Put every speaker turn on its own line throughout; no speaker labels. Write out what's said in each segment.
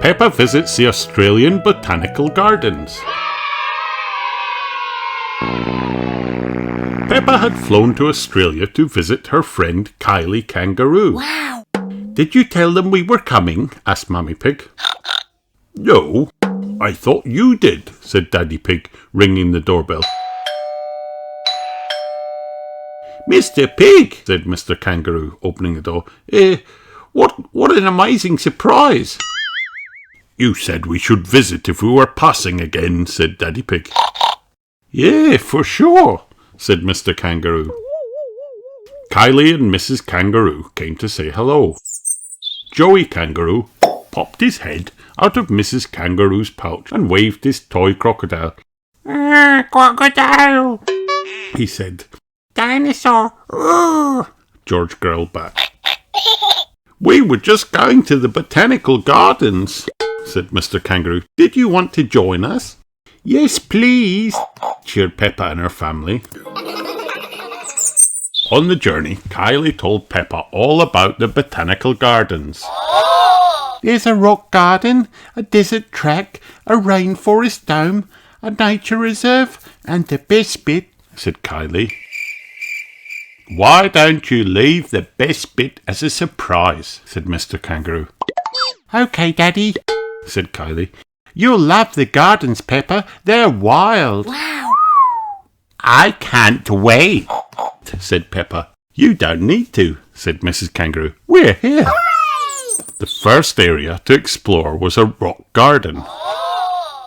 Peppa visits the Australian Botanical Gardens. Peppa had flown to Australia to visit her friend Kylie Kangaroo.
Wow!
Did you tell them we were coming? Asked Mummy Pig. No, I thought you did, said Daddy Pig, ringing the doorbell. Mr. Pig, said Mr. Kangaroo, opening the door. What an amazing surprise. You said we should visit if we were passing again, said Daddy Pig. Yeah, for sure, said Mr. Kangaroo. Kylie and Mrs. Kangaroo came to say hello. Joey Kangaroo popped his head out of Mrs. Kangaroo's pouch and waved his toy crocodile.
Crocodile,
he said.
Dinosaur,
George growled back. We were just going to the Botanical Gardens, said Mr. Kangaroo. Did you want to join us? Yes, please, cheered Peppa and her family. On the journey, Kylie told Peppa all about the Botanical Gardens.
There's a rock garden, a desert track, a rainforest dome, a nature reserve, and the best bit,
said Kylie. Why don't you leave the best bit as a surprise, said Mr. Kangaroo.
Okay, Daddy,
said Kylie.
You'll love the gardens, Peppa. They're wild.
Wow!
I can't wait, said Peppa. You don't need to, said Mrs. Kangaroo. We're here.
Hooray!
The first area to explore was a rock garden.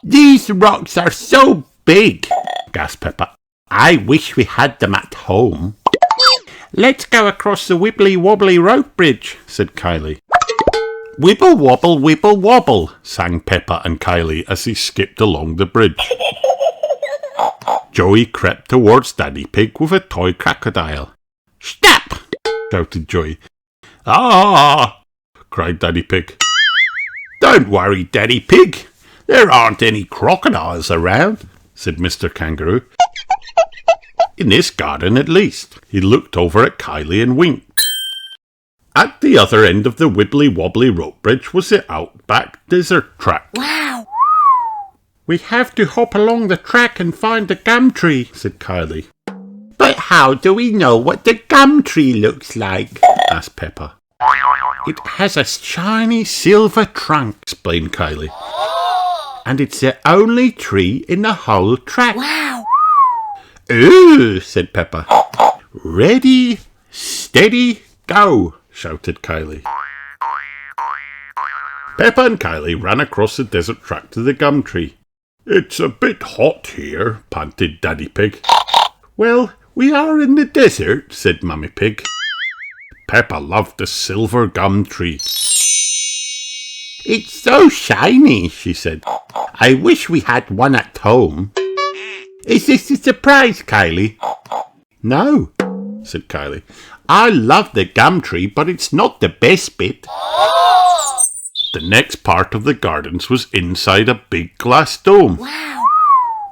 These rocks are so big,
gasped Peppa. I wish we had them at home.
Let's go across the wibbly-wobbly rope bridge, said Kylie.
Wibble wobble, wibble wobble, sang Peppa and Kylie as they skipped along the bridge. Joey crept towards Daddy Pig with a toy crocodile. Stop! shouted Joey. Ah! cried Daddy Pig. Don't worry, Daddy Pig. There aren't any crocodiles around, said Mr. Kangaroo. In this garden, at least. He looked over at Kylie and winked. At the other end of the wibbly-wobbly rope bridge was the outback desert track.
Wow!
We have to hop along the track and find the gum tree, said Kylie.
But how do we know what the gum tree looks like? asked Peppa.
It has a shiny silver trunk, explained Kylie. And it's the only tree in the whole track.
Wow!
Ooh, said Peppa. Ready, steady, go, shouted Kylie. Peppa and Kylie ran across the desert track to the gum tree. It's a bit hot here, panted Daddy Pig. Well, we are in the desert, said Mummy Pig. Peppa loved the silver gum tree. It's so shiny, she said. I wish we had one at home. Is this a surprise, Kylie? No, said Kylie. I love the gum tree, but it's not the best bit. The next part of the gardens was inside a big glass dome.
Wow!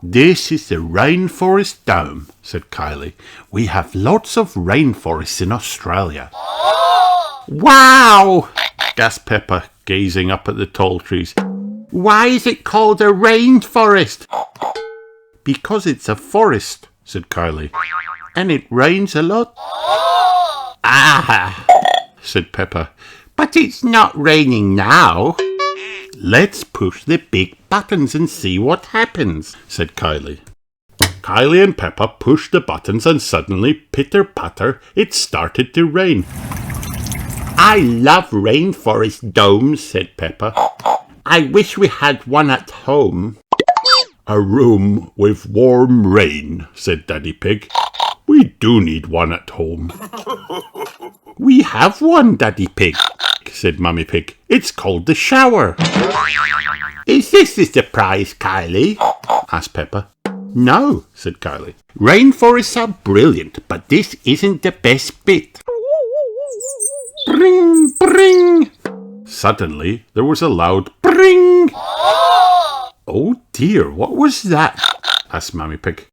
This is the rainforest dome, said Kylie. We have lots of rainforests in Australia.
Wow!
gasped Peppa, gazing up at the tall trees.
Why is it called a rainforest?
Because it's a forest, said Kylie.
And it rains a lot?
Ah, said Peppa.
But it's not raining now.
Let's push the big buttons and see what happens, said Kylie. Kylie and Peppa pushed the buttons and suddenly, pitter-patter, it started to rain.
I love rainforest domes, said Peppa. I wish we had one at home.
A room with warm rain, said Daddy Pig. We do need one at home. We have one, Daddy Pig, said Mummy Pig. It's called the shower.
Is this the surprise, Kylie?
asked Peppa.
No, said Kylie. Rainforests are brilliant, but this isn't the best bit.
Bring, bring. Suddenly, there was a loud bring. Oh dear, what was that? asked Mummy Pig.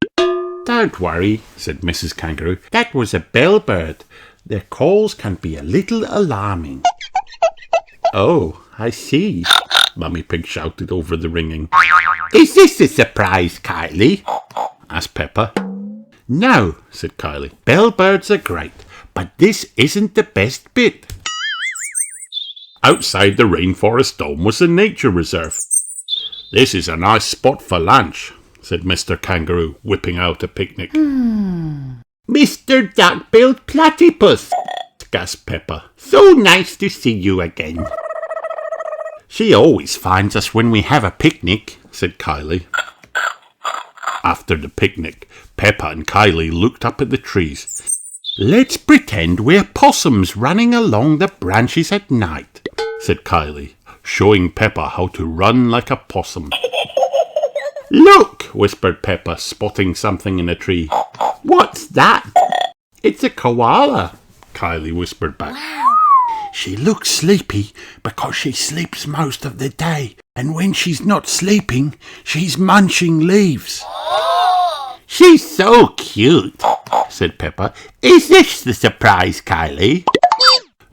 Don't worry, said Mrs. Kangaroo. That was a bellbird. Their calls can be a little alarming.
Oh, I see, Mummy Pig shouted over the ringing.
Is this a surprise, Kylie?
asked Peppa.
No, said Kylie. Bellbirds are great, but this isn't the best bit.
Outside the rainforest dome was a nature reserve. This is a nice spot for lunch, said Mr. Kangaroo, whipping out a picnic.
Mr. Duck-billed Platypus, gasped Peppa. So nice to see you again.
She always finds us when we have a picnic, said Kylie. After the picnic, Peppa and Kylie looked up at the trees.
Let's pretend we're possums running along the branches at night,
said Kylie, showing Peppa how to run like a possum.
Look,
whispered Peppa, spotting something in a tree.
What's that? It's a koala,
Kylie whispered back.
She looks sleepy because she sleeps most of the day, and when she's not sleeping, she's munching leaves. She's so cute, said Peppa. Is this the surprise, Kylie?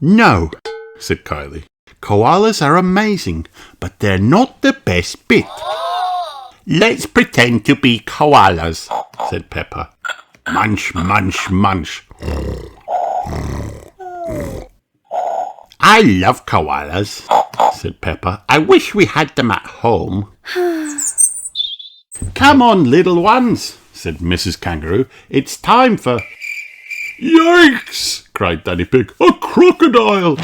No, said Kylie.
Koalas are amazing, but they're not the best bit. Let's pretend to be koalas, said Peppa.
Munch, munch, munch.
I love koalas, said Peppa. I wish we had them at home.
Come on, little ones, said Mrs. Kangaroo. It's time for... Yikes! cried Daddy Pig. A crocodile!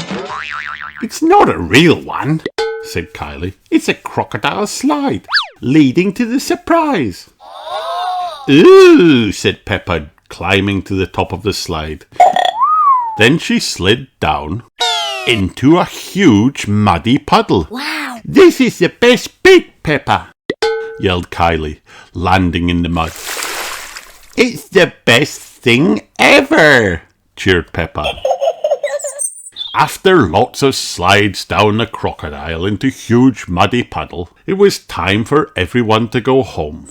It's not a real one, said Kylie. It's a crocodile slide, leading to the surprise.
Ooh, said Peppa, climbing to the top of the slide. Then she slid down into a huge muddy puddle.
Wow! This is the best bit, Peppa,
yelled Kylie, landing in the mud.
It's the best thing ever,
cheered Peppa. After lots of slides down the crocodile into huge muddy puddle, it was time for everyone to go home.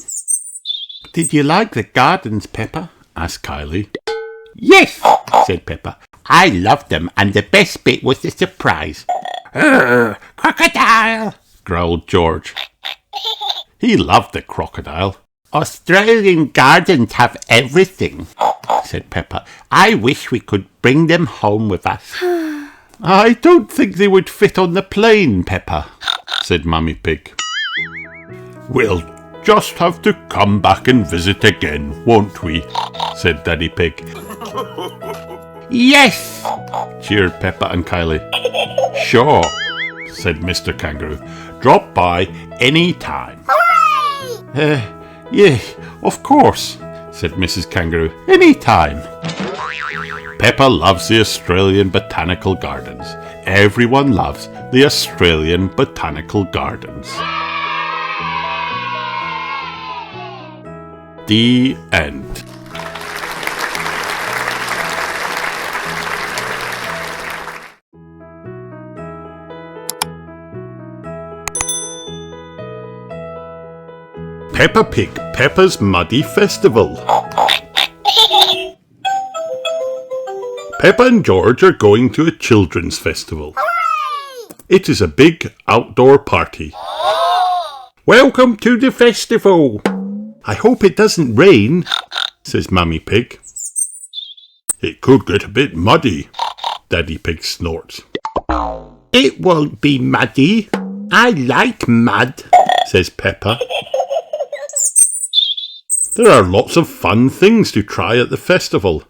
Did you like the gardens, Peppa?
asked Kylie.
Yes, said Peppa. I loved them, and the best bit was the surprise. Crocodile,
growled George. He loved the crocodile.
Australian gardens have everything, said Peppa. I wish we could bring them home with us.
I don't think they would fit on the plane, Peppa, said Mummy Pig. We'll just have to come back and visit again, won't we? said Daddy Pig.
Yes,
cheered Peppa and Kylie. Sure, said Mr. Kangaroo. Drop by any time.
Hooray!
Yeah, of course, said Mrs. Kangaroo. Any time. Peppa loves the Australian Botanical Gardens. Everyone loves the Australian Botanical Gardens. The end. Peppa Pig Peppa's Muddy Festival. Peppa and George are going to a children's festival.
Hooray!
It is a big outdoor party. Welcome to the festival. I hope it doesn't rain, says Mummy Pig. It could get a bit muddy, Daddy Pig snorts.
It won't be muddy. I like mud, says Peppa.
There are lots of fun things to try at the festival.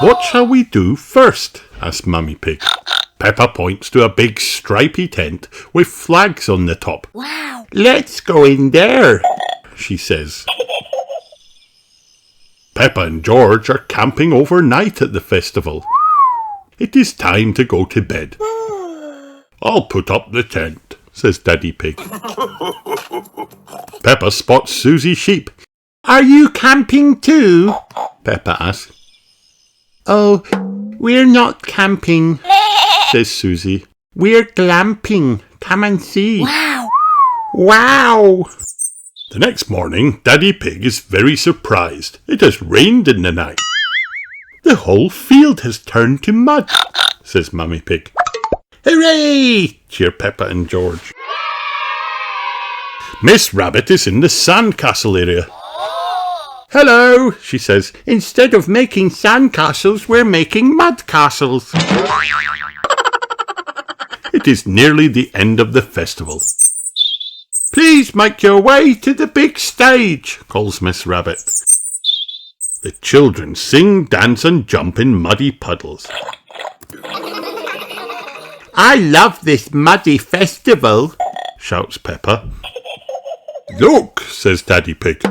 What shall we do first? asked Mummy Pig. Peppa points to a big stripy tent with flags on the top.
Wow! Let's go in there,
she says. Peppa and George are camping overnight at the festival. It is time to go to bed. I'll put up the tent, says Daddy Pig. Peppa spots Susie Sheep.
Are you camping too?
Peppa asks.
Oh, we're not camping,
says Susie.
We're glamping. Come and see.
Wow!
Wow!
The next morning, Daddy Pig is very surprised. It has rained in the night. The whole field has turned to mud, says Mummy Pig. Hooray! Cheer Peppa and George. Miss Rabbit is in the sandcastle area. Hello, she says. Instead of making sandcastles, we're making mud castles. It is nearly the end of the festival. Please make your way to the big stage, calls Miss Rabbit. The children sing, dance and jump in muddy puddles. I love this muddy festival, shouts Peppa. Look, says Daddy Pig.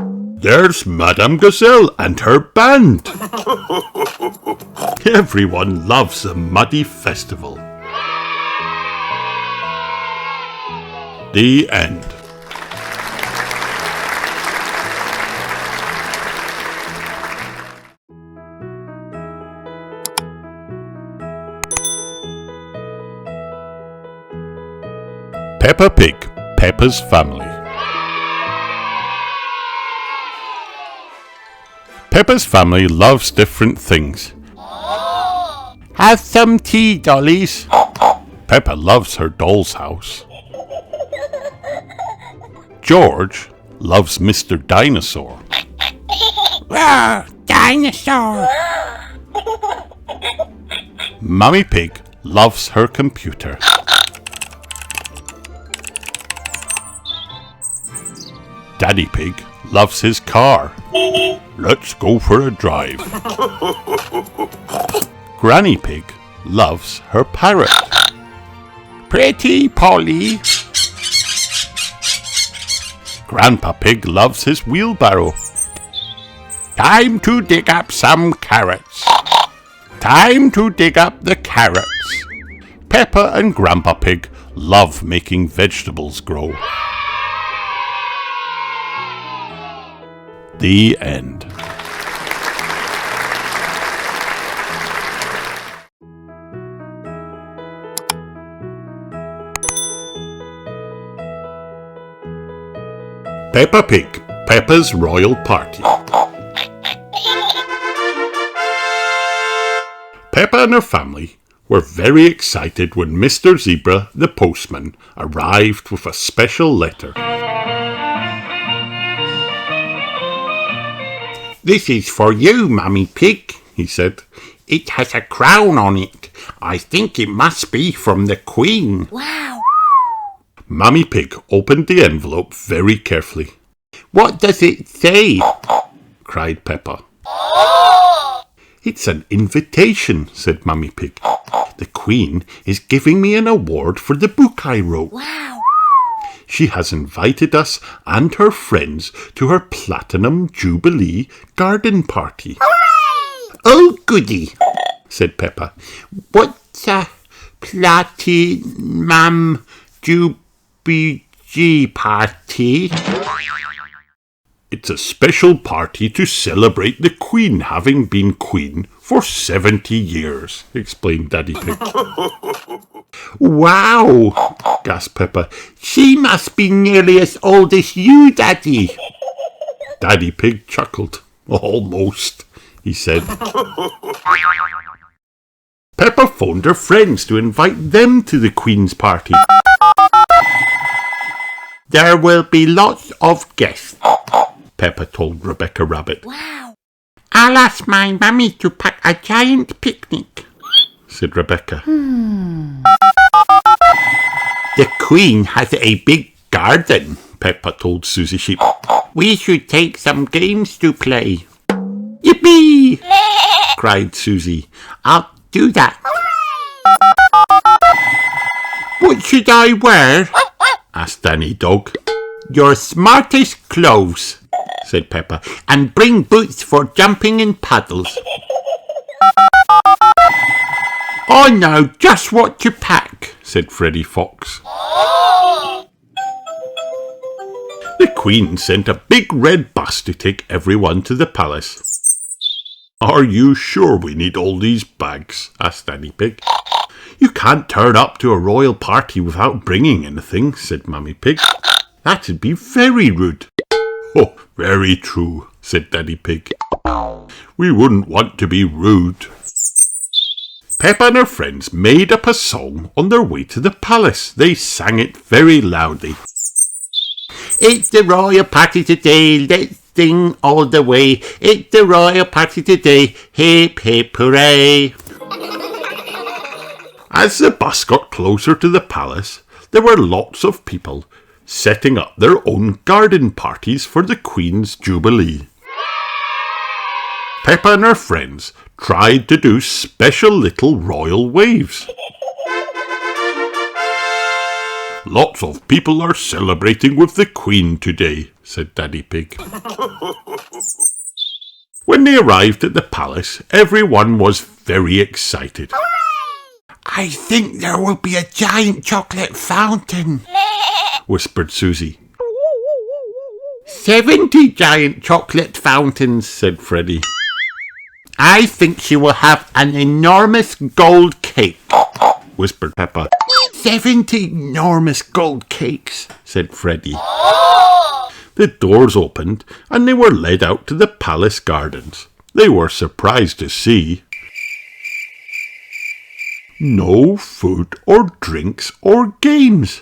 There's Madame Gazelle and her band. Everyone loves a muddy festival. The end. Peppa Pig, Peppa's Family. Peppa's family loves different things. Have some tea, dollies. Peppa loves her doll's house. George loves Mr. Dinosaur.
Roar, dinosaur!
Mummy Pig loves her computer. Daddy Pig loves his car. Let's go for a drive. Granny Pig loves her parrot. Pretty Polly. Grandpa Pig loves his wheelbarrow. Time to dig up some carrots. Time to dig up the carrots. Peppa and Grandpa Pig love making vegetables grow. The end. Peppa Pig, Peppa's Royal Party. Peppa and her family were very excited when Mr. Zebra, the postman, arrived with a special letter. This is for you, Mummy Pig, he said. It has a crown on it. I think it must be from the Queen.
Wow!
Mummy Pig opened the envelope very carefully. What does it say? Cried Peppa. It's an invitation, said Mummy Pig. The Queen is giving me an award for the book I wrote.
Wow!
She has invited us and her friends to her Platinum Jubilee garden party.
Hooray!
Oh, goody, said Peppa. What's a Platinum Jubilee party? It's a special party to celebrate the Queen having been Queen for 70 years, explained Daddy Pig. Wow, gasped Peppa. She must be nearly as old as you, Daddy. Daddy Pig chuckled. Almost, he said. Peppa phoned her friends to invite them to the Queen's party. There will be lots of guests, Peppa told Rebecca Rabbit.
Wow!
I'll ask my mummy to pack a giant picnic, said Rebecca. The Queen has a big garden, Peppa told Susie Sheep. We should take some games to play. Yippee! cried Susie. I'll do that. What should I wear? asked Danny Dog. Your smartest clothes, said Peppa, and bring boots for jumping in puddles. I know just what to pack, said Freddy Fox. The Queen sent a big red bus to take everyone to the palace. Are you sure we need all these bags? asked Danny Pig. You can't turn up to a royal party without bringing anything, said Mummy Pig. That'd be very rude. Oh, very true, said Daddy Pig. We wouldn't want to be rude. Peppa and her friends made up a song on their way to the palace. They sang it very loudly. It's the royal party today, let's sing all the way. It's the royal party today, hip hip hooray. As the bus got closer to the palace, there were lots of people setting up their own garden parties for the Queen's Jubilee. Peppa and her friends tried to do special little royal waves. Lots of people are celebrating with the Queen today, said Daddy Pig. When they arrived at the palace, everyone was very excited.
I think there will be a giant chocolate fountain,
whispered Susie.
70 giant chocolate fountains, said Freddie.
I think she will have an enormous gold cake, whispered Peppa.
70 enormous gold cakes,
said Freddie. The doors opened and they were led out to the palace gardens. They were surprised to see no food or drinks or games.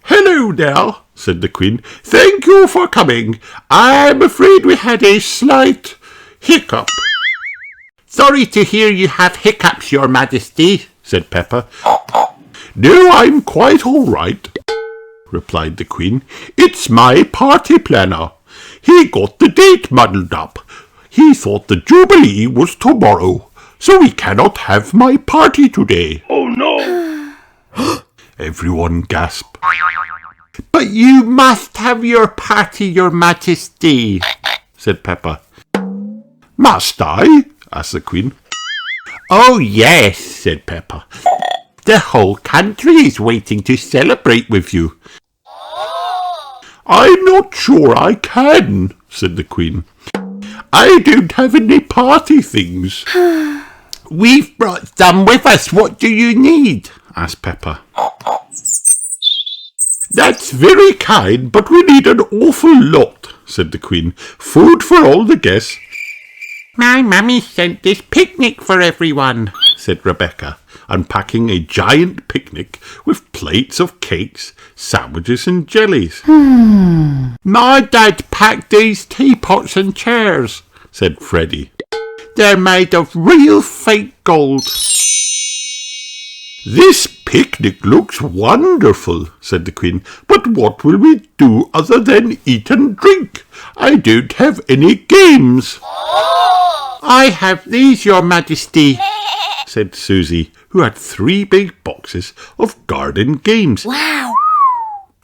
Hello there, said the Queen. Thank you for coming. I'm afraid we had a slight hiccup.
Sorry to hear you have hiccups, Your Majesty, said Peppa.
No, I'm quite all right, replied the Queen. It's my party planner. He got the date muddled up. He thought the Jubilee was tomorrow, so we cannot have my party today.
Oh no!
Everyone gasped.
But you must have your party, Your Majesty, said Peppa.
Must I? asked the Queen.
Oh yes, said Peppa. The whole country is waiting to celebrate with you.
I'm not sure I can, said the Queen. I don't have any party things.
We've brought some with us. What do you need? asked Peppa.
That's very kind, but we need an awful lot, said the Queen. Food for all the guests.
My mummy sent this picnic for everyone,
said Rebecca, unpacking a giant picnic with plates of cakes, sandwiches and jellies.
My dad packed these teapots and chairs,
said Freddie.
They're made of real fake gold.
This picnic looks wonderful, said the Queen, but what will we do other than eat and drink? I don't have any games.
I have these, Your Majesty,
said Susie, who had 3 big boxes of garden games.
Wow!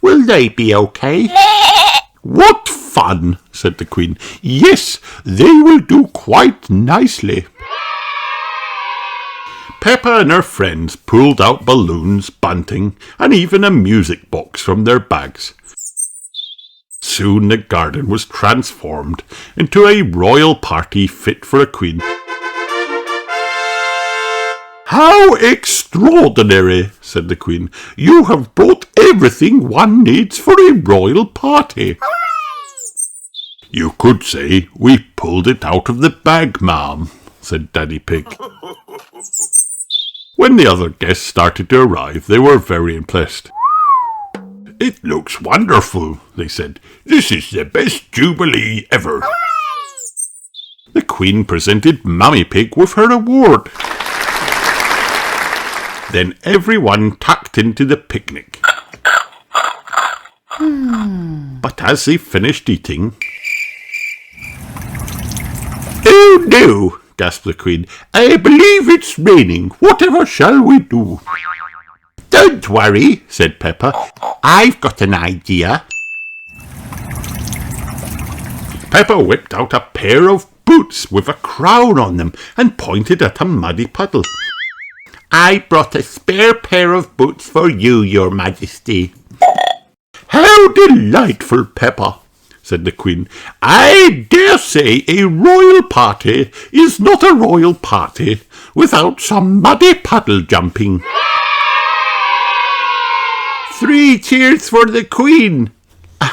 Will they be okay?
What fun, said the Queen. Yes, they will do quite nicely. Peppa and her friends pulled out balloons, bunting, and even a music box from their bags. Soon the garden was transformed into a royal party fit for a queen. How extraordinary, said the Queen. You have brought everything one needs for a royal party. You could say we pulled it out of the bag, ma'am, said Daddy Pig. When the other guests started to arrive, they were very impressed. It looks wonderful, they said. This is the best Jubilee ever. The Queen presented Mummy Pig with her award. Then everyone tucked into the picnic. But as they finished eating... Oh no, gasped the Queen. I believe it's raining. Whatever shall we do?
Don't worry, said Peppa. I've got an idea.
Peppa whipped out a pair of boots with a crown on them and pointed at a muddy puddle.
I brought a spare pair of boots for you, Your Majesty.
How delightful, Peppa, said the Queen. I dare say a royal party is not a royal party without some muddy puddle jumping.
3 cheers for the Queen!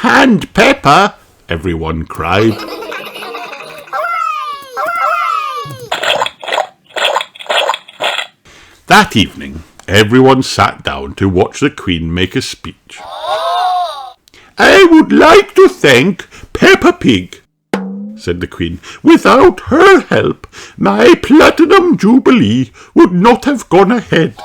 And Peppa!
Everyone cried. That evening, everyone sat down to watch the Queen make a speech. I would like to thank Peppa Pig, said the Queen. Without her help, my Platinum Jubilee would not have gone ahead.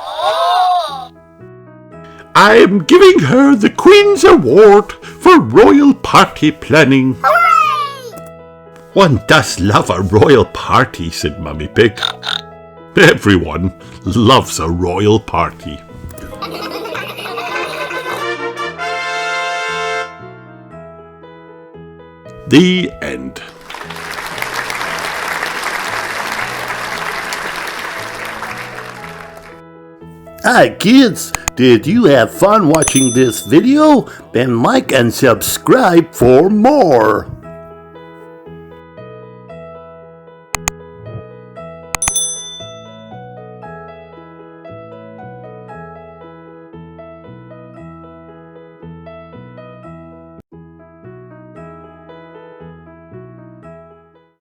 I am giving her the Queen's Award for Royal Party Planning. Hooray! One does love a royal party, said Mummy Pig. Everyone loves a royal party. The end.
Hi kids, did you have fun watching this video? Then like and subscribe for more.